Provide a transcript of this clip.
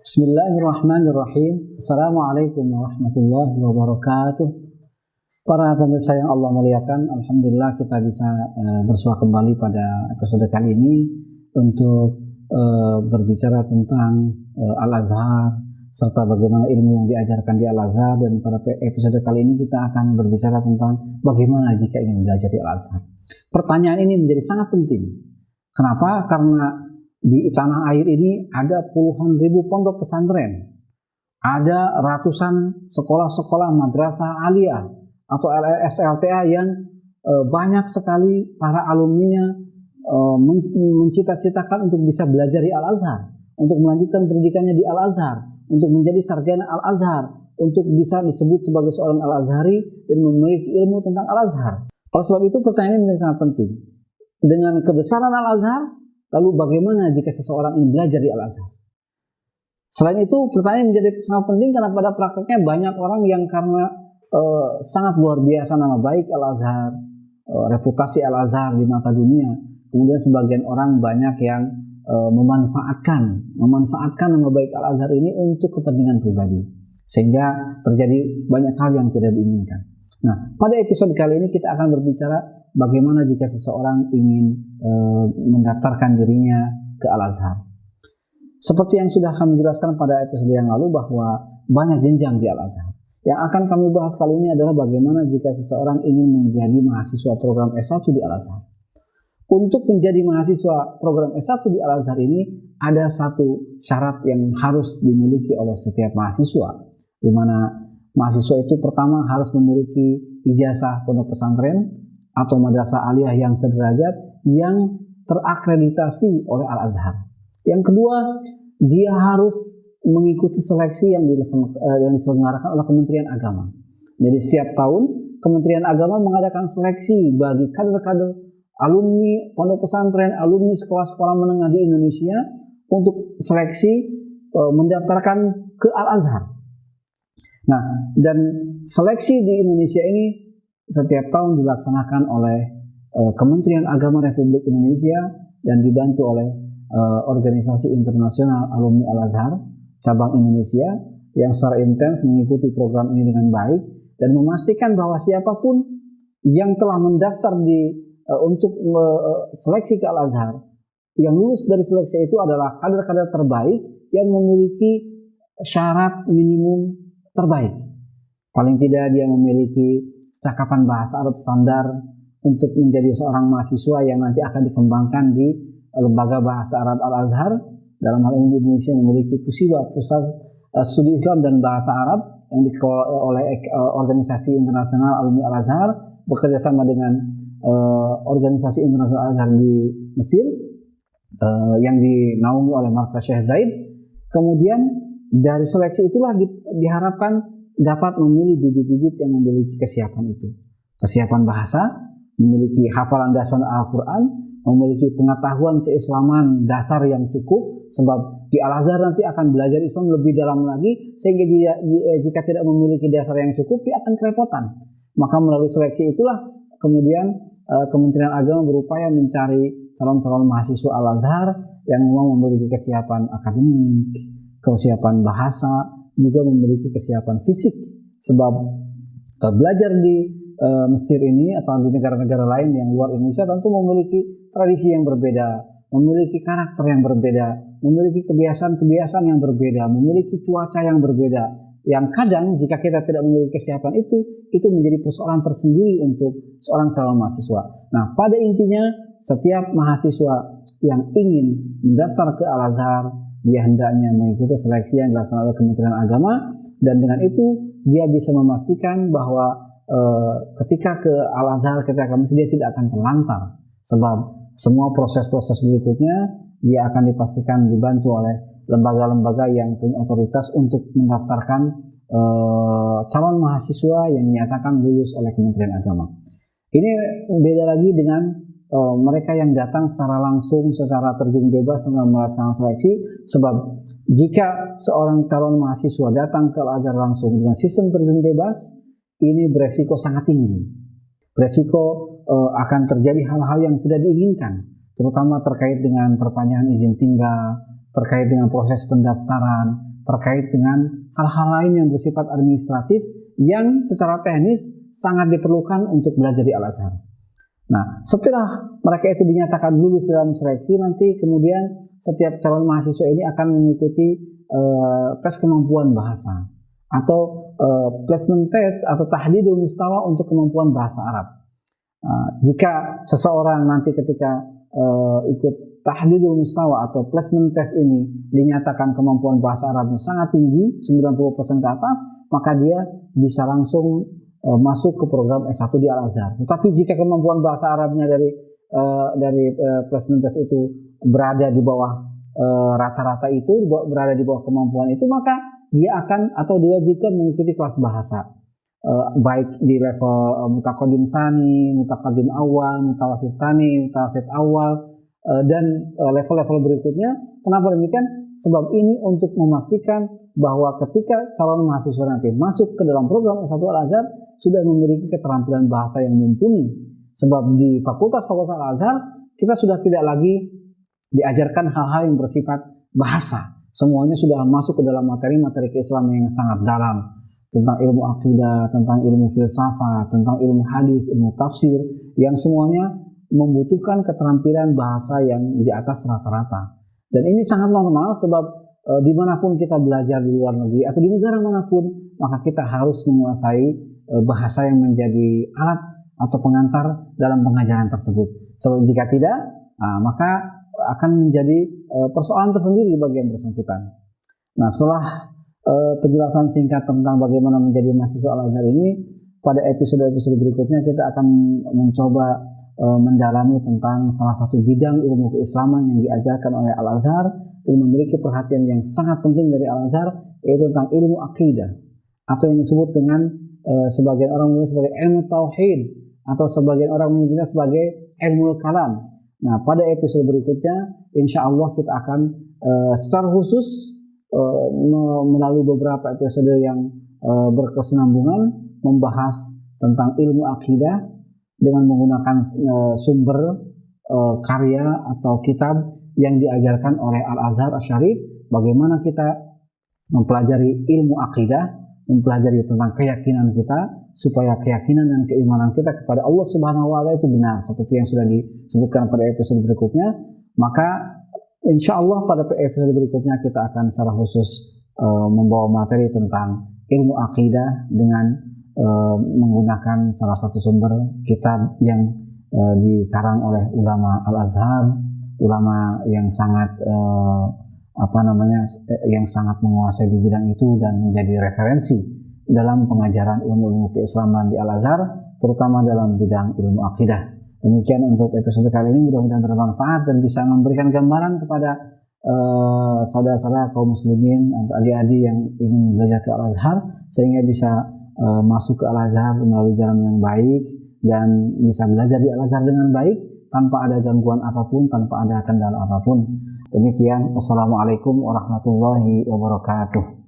Bismillahirrahmanirrahim. Assalamualaikum warahmatullahi wabarakatuh. Para pemirsa yang Allah muliakan, alhamdulillah kita bisa bersua kembali pada episode kali ini untuk berbicara tentang Al-Azhar serta bagaimana ilmu yang diajarkan di Al-Azhar. Dan pada episode kali ini kita akan berbicara tentang bagaimana jika ingin belajar di Al-Azhar. Pertanyaan ini menjadi sangat penting. Kenapa? Karena di tanah air ini ada puluhan ribu pondok pesantren, ada ratusan sekolah-sekolah madrasah aliyah atau SLTA yang banyak sekali para alumninya mencita-citakan untuk bisa belajar di Al-Azhar, untuk melanjutkan pendidikannya di Al-Azhar, untuk menjadi sarjana Al-Azhar, untuk bisa disebut sebagai seorang Al-Azhari dan memiliki ilmu tentang Al-Azhar. Oleh sebab itu pertanyaan ini menjadi sangat penting. Dengan kebesaran Al-Azhar, lalu bagaimana jika seseorang ingin belajar di Al-Azhar? Selain itu, pertanyaan menjadi sangat penting karena pada prakteknya banyak orang yang karena sangat luar biasa nama baik Al-Azhar, reputasi Al-Azhar di mata dunia, kemudian sebagian orang banyak yang memanfaatkan nama baik Al-Azhar ini untuk kepentingan pribadi, sehingga terjadi banyak hal yang tidak diinginkan. Nah, pada episode kali ini kita akan berbicara bagaimana jika seseorang ingin mendaftarkan dirinya ke Al-Azhar. Seperti yang sudah kami jelaskan pada episode yang lalu bahwa banyak jenjang di Al-Azhar. Yang akan kami bahas kali ini adalah bagaimana jika seseorang ingin menjadi mahasiswa program S1 di Al-Azhar. Untuk menjadi mahasiswa program S1 di Al-Azhar ini ada satu syarat yang harus dimiliki oleh setiap mahasiswa, di mana mahasiswa itu pertama harus memiliki ijazah pondok pesantren atau madrasah aliyah yang sederajat yang terakreditasi oleh Al-Azhar. Yang kedua, dia harus mengikuti seleksi yang diselenggarakan oleh Kementerian Agama. Jadi setiap tahun Kementerian Agama mengadakan seleksi bagi kader-kader alumni pondok pesantren, alumni sekolah-sekolah menengah di Indonesia untuk seleksi mendaftarkan ke Al-Azhar. Nah, dan seleksi di Indonesia ini setiap tahun dilaksanakan oleh Kementerian Agama Republik Indonesia dan dibantu oleh organisasi internasional alumni Al-Azhar cabang Indonesia yang secara intens mengikuti program ini dengan baik dan memastikan bahwa siapapun yang telah mendaftar untuk seleksi ke Al-Azhar, yang lulus dari seleksi itu adalah kader-kader terbaik yang memiliki syarat minimum terbaik. Paling tidak dia memiliki cakapan bahasa Arab standar untuk menjadi seorang mahasiswa yang nanti akan dikembangkan di lembaga bahasa Arab Al-Azhar. Dalam hal ini di Indonesia memiliki Pusat Studi Islam dan Bahasa Arab yang dikelola oleh organisasi internasional alumni Al-Azhar bekerjasama dengan organisasi internasional Al-Azhar di Mesir yang dinaungi oleh Markaz Syekh Zayed. Kemudian dari seleksi itulah diharapkan dapat memilih bibit-bibit yang memiliki kesiapan itu. Kesiapan bahasa, memiliki hafalan dasar Al-Quran, memiliki pengetahuan keislaman dasar yang cukup, sebab di Al-Azhar nanti akan belajar Islam lebih dalam lagi, sehingga jika tidak memiliki dasar yang cukup, dia akan kerepotan. Maka melalui seleksi itulah kemudian Kementerian Agama berupaya mencari calon-calon mahasiswa Al-Azhar yang memang memiliki kesiapan akademik, kesiapan bahasa, juga memiliki kesiapan fisik. Sebab belajar di Mesir ini atau di negara-negara lain yang luar Indonesia tentu memiliki tradisi yang berbeda, memiliki karakter yang berbeda, memiliki kebiasaan-kebiasaan yang berbeda, memiliki cuaca yang berbeda. Yang kadang jika kita tidak memiliki kesiapan itu menjadi persoalan tersendiri untuk seorang calon mahasiswa. Nah, pada intinya setiap mahasiswa yang ingin mendaftar ke Al-Azhar, dia hendaknya mengikuti seleksi yang dilaksanakan oleh Kementerian Agama, dan dengan itu dia bisa memastikan bahwa ketika ke Al-Azhar, ketika ke Mesir, dia tidak akan terlantar, sebab semua proses-proses berikutnya dia akan dipastikan dibantu oleh lembaga-lembaga yang punya otoritas untuk mendaftarkan calon mahasiswa yang dinyatakan lulus oleh Kementerian Agama. Ini beda lagi dengan mereka yang datang secara langsung, secara terjun bebas dalam melaksanakan seleksi. Sebab jika seorang calon mahasiswa datang ke Al-Azhar langsung dengan sistem terjun bebas, ini beresiko sangat tinggi. Beresiko akan terjadi hal-hal yang tidak diinginkan, terutama terkait dengan perpanjangan izin tinggal, terkait dengan proses pendaftaran, terkait dengan hal-hal lain yang bersifat administratif yang secara teknis sangat diperlukan untuk belajar di Al-Azhar. Nah, setelah mereka itu dinyatakan lulus dalam seleksi, nanti kemudian setiap calon mahasiswa ini akan mengikuti tes kemampuan bahasa atau placement test atau tahdidul mustawa untuk kemampuan bahasa Arab. Jika seseorang nanti ketika ikut tahdidul mustawa atau placement test ini dinyatakan kemampuan bahasa Arabnya sangat tinggi, 90% ke atas, maka dia bisa langsung masuk ke program S1 di Al-Azhar. Tetapi jika kemampuan bahasa Arabnya dari placement test itu berada di bawah rata-rata itu, berada di bawah kemampuan itu, maka dia akan atau diwajibkan mengikuti kelas bahasa, baik di level mutaqaddim tsani, mutaqaddim awal, mutawasit tsani, mutawasit awal, dan level-level berikutnya. Kenapa demikian? Sebab ini untuk memastikan bahwa ketika calon mahasiswa nanti masuk ke dalam program S1 Al-Azhar sudah memiliki keterampilan bahasa yang mumpuni. Sebab di fakultas-fakultas Al-Azhar kita sudah tidak lagi diajarkan hal-hal yang bersifat bahasa. Semuanya sudah masuk ke dalam materi-materi keislaman yang sangat dalam, tentang ilmu akidah, tentang ilmu filsafat, tentang ilmu hadis, ilmu tafsir, yang semuanya membutuhkan keterampilan bahasa yang di atas rata-rata. Dan ini sangat normal sebab dimanapun kita belajar di luar negeri atau di negara manapun, maka kita harus menguasai bahasa yang menjadi alat atau pengantar dalam pengajaran tersebut. Sebab jika tidak, maka akan menjadi persoalan tersendiri bagi yang bersangkutan. Nah, setelah penjelasan singkat tentang bagaimana menjadi mahasiswa Al-Azhar ini, pada episode-episode berikutnya kita akan mencoba mendalami tentang salah satu bidang ilmu keislaman yang diajarkan oleh Al-Azhar dan memiliki perhatian yang sangat penting dari Al-Azhar, yaitu tentang ilmu akidah atau yang disebut dengan sebagian orang menyebut sebagai ilmu tauhid atau sebagian orang menyebutnya sebagai ilmu kalam. Nah, pada episode berikutnya insya Allah kita akan secara khusus melalui beberapa episode yang berkesinambungan membahas tentang ilmu akidah dengan menggunakan sumber karya atau kitab yang diajarkan oleh Al-Azhar Asy-Syarif, bagaimana kita mempelajari ilmu akidah, mempelajari tentang keyakinan kita, supaya keyakinan dan keimanan kita kepada Allah Subhanahu wa Ta'ala itu benar seperti yang sudah disebutkan pada episode berikutnya. Maka insya Allah pada episode berikutnya kita akan secara khusus membawa materi tentang ilmu akidah dengan menggunakan salah satu sumber kitab yang dikarang oleh ulama Al-Azhar, ulama yang sangat yang sangat menguasai di bidang itu dan menjadi referensi dalam pengajaran ilmu-ilmu keislaman di Al-Azhar, terutama dalam bidang ilmu akidah. Demikian untuk episode kali ini, mudah-mudahan bermanfaat dan bisa memberikan gambaran kepada saudara-saudara kaum muslimin atau adik-adik yang ingin belajar ke Al-Azhar, sehingga bisa masuk ke Al-Azhar melalui jalan yang baik dan bisa belajar di Al-Azhar dengan baik tanpa ada gangguan apapun, tanpa ada kendala apapun. Demikian, wassalamualaikum warahmatullahi wabarakatuh.